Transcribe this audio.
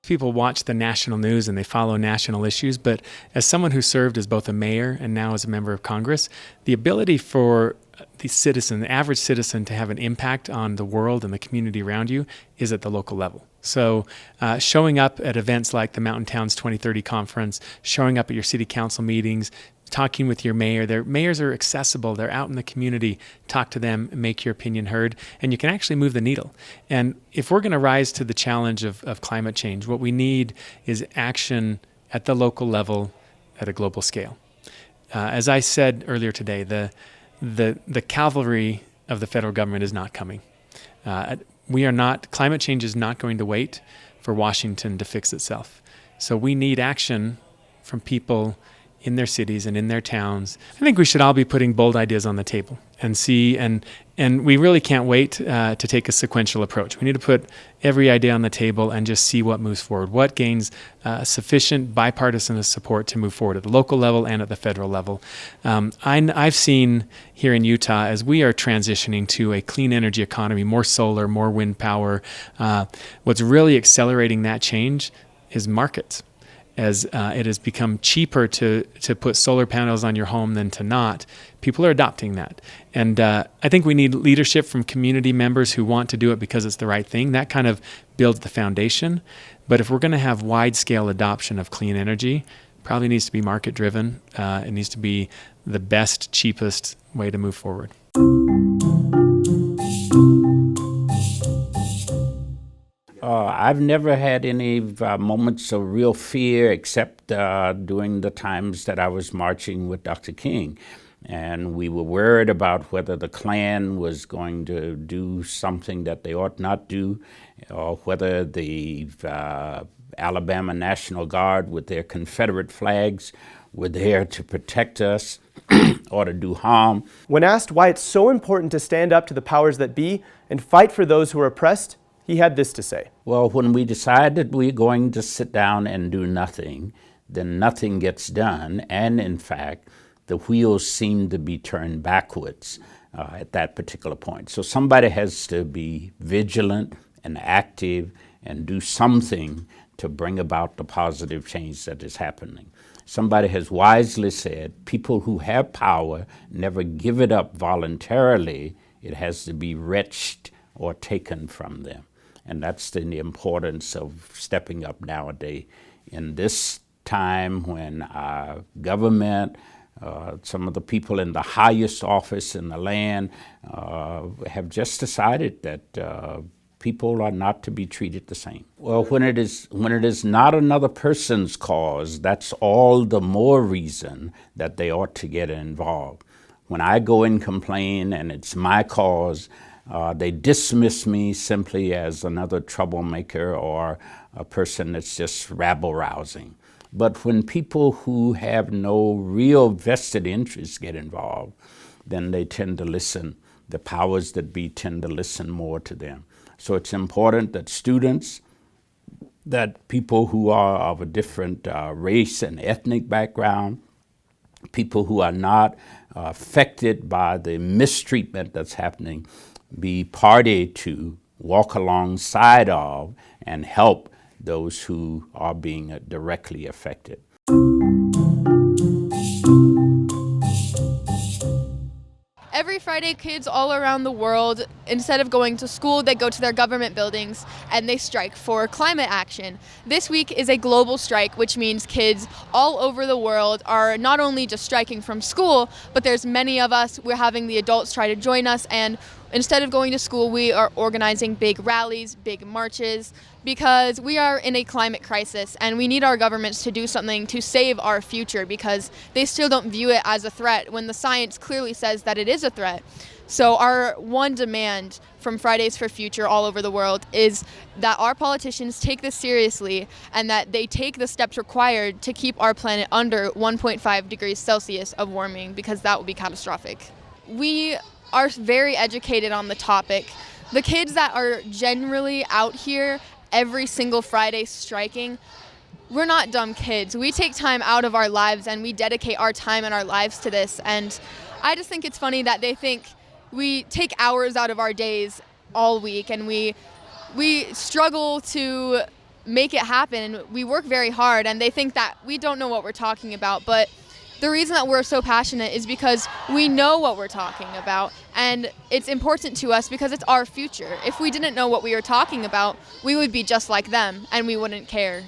People watch the national news and they follow national issues, but as someone who served as both a mayor and now as a member of Congress, the ability for the average citizen, to have an impact on the world and the community around you is at the local level. So showing up at events like the Mountain Towns 2030 conference, showing up at your city council meetings, talking with your mayor. Their mayors are accessible. They're out in the community. Talk to them, make your opinion heard, and you can actually move the needle. And if we're going to rise to the challenge of climate change, what we need is action at the local level at a global scale. As I said earlier today, the cavalry of the federal government is not coming. Climate change is not going to wait for Washington to fix itself. So we need action from people in their cities and in their towns. I think we should all be putting bold ideas on the table and see, and we really can't wait to take a sequential approach. We need to put every idea on the table and just see what moves forward, what gains sufficient bipartisan support to move forward at the local level and at the federal level. I've seen here in Utah, as we are transitioning to a clean energy economy, more solar, more wind power, what's really accelerating that change is markets. As it has become cheaper to put solar panels on your home than to not, people are adopting that. And I think we need leadership from community members who want to do it because it's the right thing. That kind of builds the foundation. But if we're going to have wide-scale adoption of clean energy, it probably needs to be market-driven. It needs to be the best, cheapest way to move forward. I've never had any moments of real fear except during the times that I was marching with Dr. King. And we were worried about whether the Klan was going to do something that they ought not do, or whether the Alabama National Guard with their Confederate flags were there to protect us or to do harm. When asked why it's so important to stand up to the powers that be and fight for those who are oppressed, he had this to say. Well, when we decide that we're going to sit down and do nothing, then nothing gets done. And in fact, the wheels seem to be turned backwards at that particular point. So somebody has to be vigilant and active and do something to bring about the positive change that is happening. Somebody has wisely said, people who have power never give it up voluntarily. It has to be wrenched or taken from them. And that's the importance of stepping up nowadays in this time when our government, some of the people in the highest office in the land have just decided that people are not to be treated the same. Well, when it is not another person's cause, that's all the more reason that they ought to get involved. When I go and complain and it's my cause, they dismiss me simply as another troublemaker or a person that's just rabble-rousing. But when people who have no real vested interest get involved, then they tend to listen. The powers that be tend to listen more to them. So it's important that students, that people who are of a different race and ethnic background, people who are not affected by the mistreatment that's happening, be party to, walk alongside of, and help those who are being directly affected. Every Friday, kids all around the world, instead of going to school, they go to their government buildings and they strike for climate action. This week is a global strike, which means kids all over the world are not only just striking from school, but there's many of us. We're having the adults try to join us, and instead of going to school, we are organizing big rallies, big marches, because we are in a climate crisis and we need our governments to do something to save our future, because they still don't view it as a threat when the science clearly says that it is a threat. So our one demand from Fridays for Future all over the world is that our politicians take this seriously and that they take the steps required to keep our planet under 1.5 degrees Celsius of warming, because that would be catastrophic. We are very educated on the topic. The kids that are generally out here every single Friday striking, we're not dumb kids. We take time out of our lives and we dedicate our time and our lives to this. And I just think it's funny that they think we take hours out of our days all week and we struggle to make it happen. We work very hard, and they think that we don't know what we're talking about, but the reason that we're so passionate is because we know what we're talking about, and it's important to us because it's our future. If we didn't know what we were talking about, we would be just like them, and we wouldn't care.